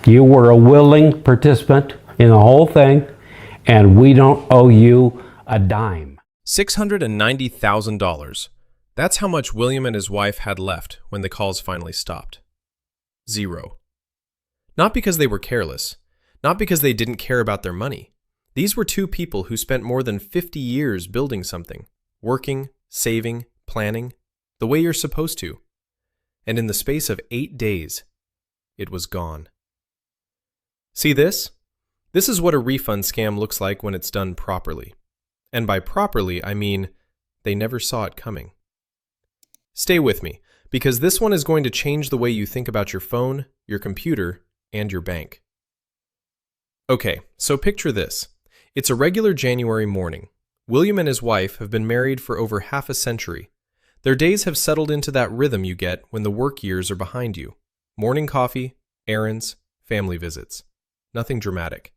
You were a willing participant in the whole thing, and we don't owe you a dime. $690,000. That's how much William and his wife had left when the calls finally stopped. Zero. Not because they were careless, not because they didn't care about their money. These were two people who spent more than 50 years building something, working, saving, planning, the way you're supposed to. And in the space of 8 days, it was gone. See this? This is what a refund scam looks like when it's done properly. And by properly, I mean they never saw it coming. Stay with me, because this one is going to change the way you think about your phone, your computer, and your bank. Okay, so picture this. It's a regular January morning. William and his wife have been married for over half a century. Their days have settled into that rhythm you get when the work years are behind you. Morning coffee, errands, family visits. Nothing dramatic.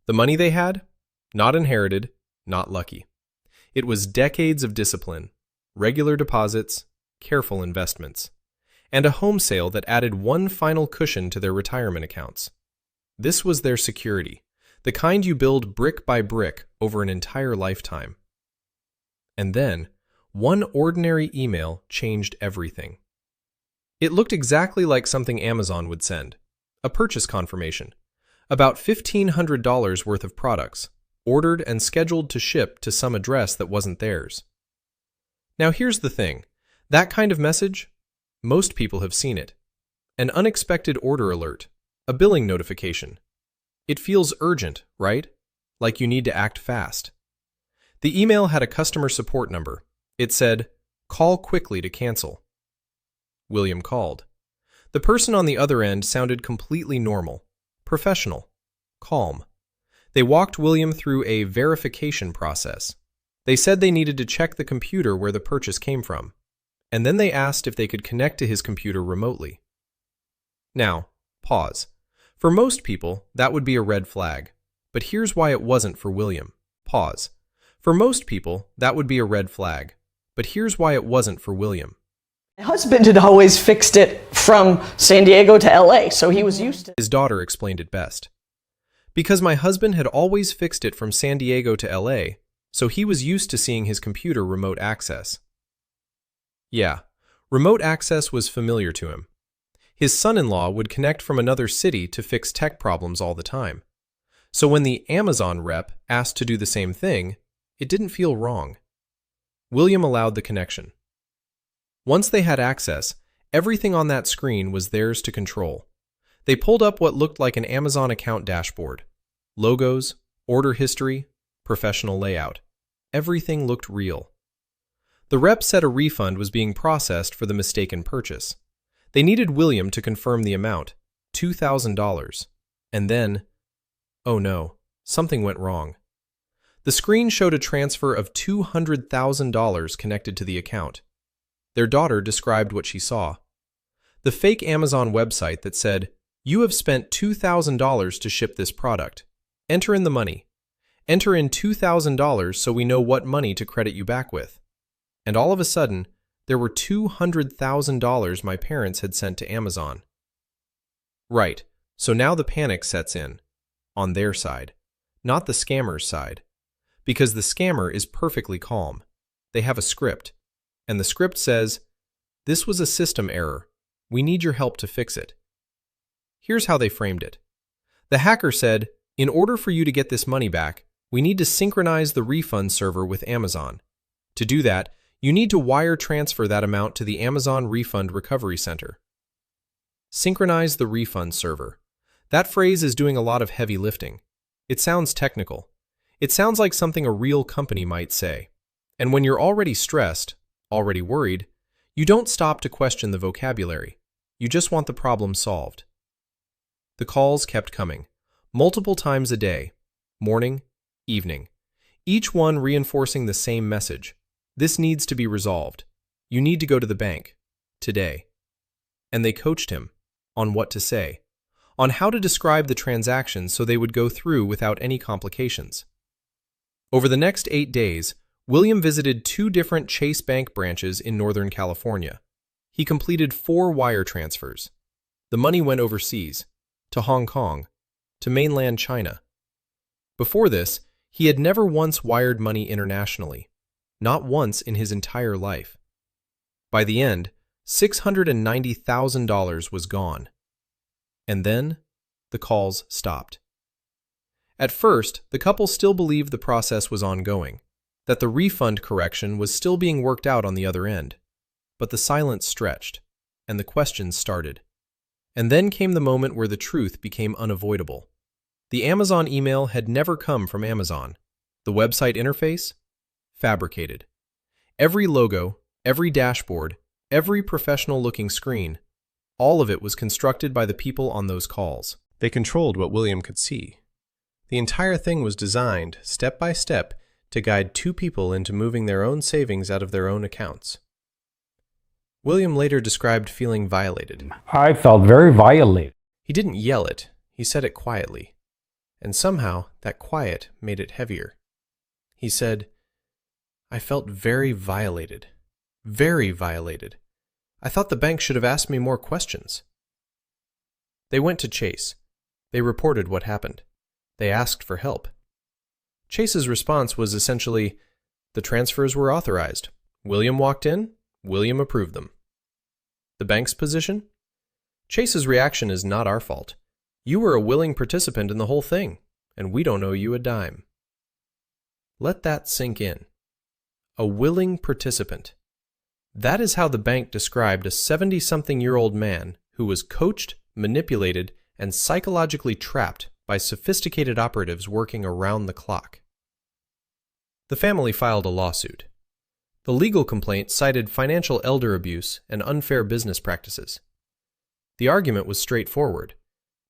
The money they had? Not inherited, not lucky. It was decades of discipline, regular deposits, careful investments, and a home sale that added one final cushion to their retirement accounts. This was their security, the kind you build brick by brick over an entire lifetime. And then, one ordinary email changed everything. It looked exactly like something Amazon would send, a purchase confirmation, about $1,500 worth of products, ordered and scheduled to ship to some address that wasn't theirs. Now here's the thing, that kind of message, most people have seen it. An unexpected order alert, a billing notification. It feels urgent, right? Like you need to act fast. The email had a customer support number. It said, "Call quickly to cancel." William called. The person on the other end sounded completely normal, professional, calm. They walked William through a verification process. They said they needed to check the computer where the purchase came from, and then they asked if they could connect to his computer remotely. Now, pause. For most people, that would be a red flag, but here's why it wasn't for William. Pause. For most people, that would be a red flag, but here's why it wasn't for William. My husband had always fixed it from San Diego to LA, so he was used to it. His daughter explained it best. Because my husband had always fixed it from San Diego to LA, so he was used to seeing his computer remote access. Yeah, remote access was familiar to him. His son-in-law would connect from another city to fix tech problems all the time. So when the Amazon rep asked to do the same thing, it didn't feel wrong. William allowed the connection. Once they had access, everything on that screen was theirs to control. They pulled up what looked like an Amazon account dashboard. Logos, order history, professional layout. Everything looked real. The rep said a refund was being processed for the mistaken purchase. They needed William to confirm the amount, $2,000. And then, oh no, something went wrong. The screen showed a transfer of $200,000 connected to the account. Their daughter described what she saw. The fake Amazon website that said, "You have spent $2,000 to ship this product. Enter in the money. Enter in $2,000 so we know what money to credit you back with." And all of a sudden, there were $200,000 my parents had sent to Amazon. Right, so now the panic sets in. On their side, not the scammer's side. Because the scammer is perfectly calm. They have a script. And the script says, "This was a system error. We need your help to fix it." Here's how they framed it. The hacker said, "In order for you to get this money back, we need to synchronize the refund server with Amazon. To do that, you need to wire transfer that amount to the Amazon Refund Recovery Center." Synchronize the refund server. That phrase is doing a lot of heavy lifting. It sounds technical. It sounds like something a real company might say. And when you're already stressed, already worried, you don't stop to question the vocabulary. You just want the problem solved. The calls kept coming, multiple times a day, morning, evening, each one reinforcing the same message. This needs to be resolved. You need to go to the bank, today. And they coached him on what to say, on how to describe the transaction so they would go through without any complications. Over the next 8 days, William visited 2 different Chase Bank branches in Northern California. He completed 4 wire transfers. The money went overseas, to Hong Kong, to mainland China. Before this, he had never once wired money internationally, not once in his entire life. By the end, $690,000 was gone. And then, the calls stopped. At first, the couple still believed the process was ongoing, that the refund correction was still being worked out on the other end. But the silence stretched, and the questions started. And then came the moment where the truth became unavoidable. The Amazon email had never come from Amazon. The website interface? Fabricated. Every logo, every dashboard, every professional-looking screen, all of it was constructed by the people on those calls. They controlled what William could see. The entire thing was designed, step by step, to guide two people into moving their own savings out of their own accounts. William later described feeling violated. I felt very violated. He didn't yell it, he said it quietly. And somehow, that quiet made it heavier. He said, "I felt very violated. Very violated. I thought the bank should have asked me more questions." They went to Chase. They reported what happened. They asked for help. Chase's response was essentially, "The transfers were authorized. William walked in. William approved them." The bank's position? Chase's reaction is not our fault. You were a willing participant in the whole thing, and we don't owe you a dime. Let that sink in. A willing participant. That is how the bank described a 70-something-year-old man who was coached, manipulated, and psychologically trapped by sophisticated operatives working around the clock. The family filed a lawsuit. The legal complaint cited financial elder abuse and unfair business practices. The argument was straightforward.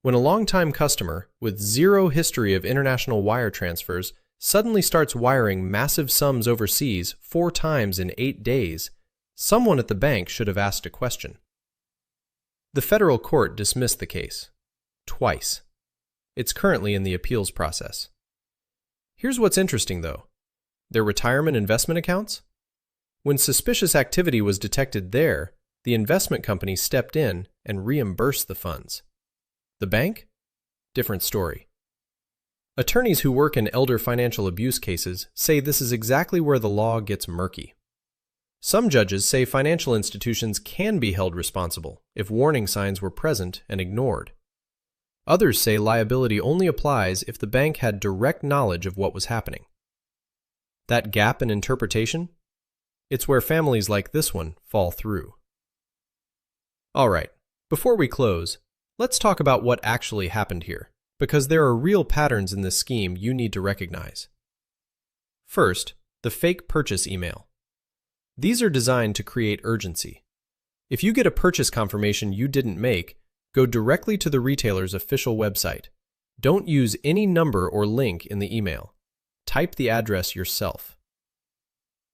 When a longtime customer with zero history of international wire transfers suddenly starts wiring massive sums overseas 4 times in 8 days, someone at the bank should have asked a question. The federal court dismissed the case. Twice. It's currently in the appeals process. Here's what's interesting, though. Their retirement investment accounts? When suspicious activity was detected there, the investment company stepped in and reimbursed the funds. The bank? Different story. Attorneys who work in elder financial abuse cases say this is exactly where the law gets murky. Some judges say financial institutions can be held responsible if warning signs were present and ignored. Others say liability only applies if the bank had direct knowledge of what was happening. That gap in interpretation? It's where families like this one fall through. All right, before we close, let's talk about what actually happened here, because there are real patterns in this scheme you need to recognize. First, the fake purchase email. These are designed to create urgency. If you get a purchase confirmation you didn't make, go directly to the retailer's official website. Don't use any number or link in the email. Type the address yourself.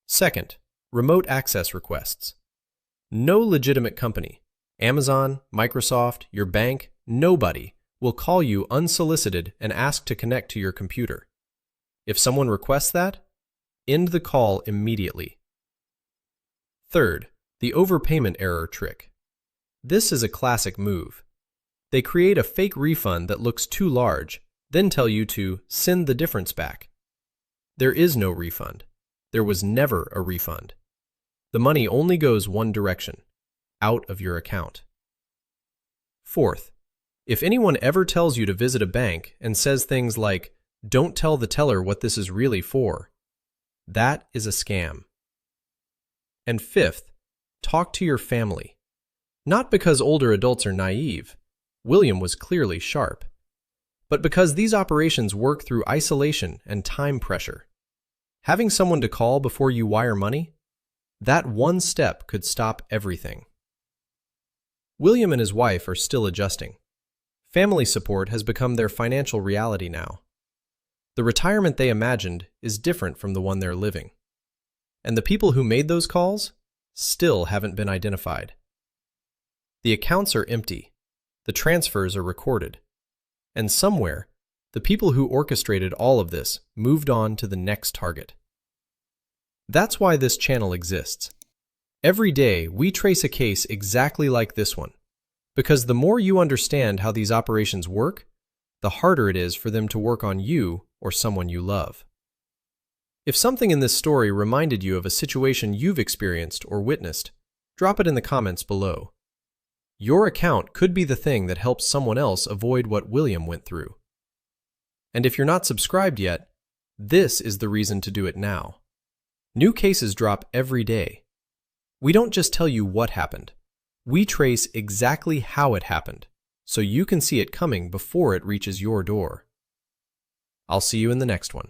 Second, remote access requests. No legitimate company, Amazon, Microsoft, your bank, nobody will call you unsolicited and ask to connect to your computer. If someone requests that, end the call immediately. Third, the overpayment error trick. This is a classic move. They create a fake refund that looks too large, then tell you to send the difference back. There is no refund. There was never a refund. The money only goes one direction, out of your account. Fourth, if anyone ever tells you to visit a bank and says things like, "Don't tell the teller what this is really for," that is a scam. And fifth, talk to your family. Not because older adults are naive, William was clearly sharp, but because these operations work through isolation and time pressure. Having someone to call before you wire money? That one step could stop everything. William and his wife are still adjusting. Family support has become their financial reality now. The retirement they imagined is different from the one they're living. And the people who made those calls still haven't been identified. The accounts are empty. The transfers are recorded. And somewhere, the people who orchestrated all of this moved on to the next target. That's why this channel exists. Every day, we trace a case exactly like this one, Because the more you understand how these operations work, the harder it is for them to work on you or someone you love. If something in this story reminded you of a situation you've experienced or witnessed, drop it in the comments below. Your account could be the thing that helps someone else avoid what William went through. And if you're not subscribed yet, this is the reason to do it now. New cases drop every day. We don't just tell you what happened. We trace exactly how it happened, so you can see it coming before it reaches your door. I'll see you in the next one.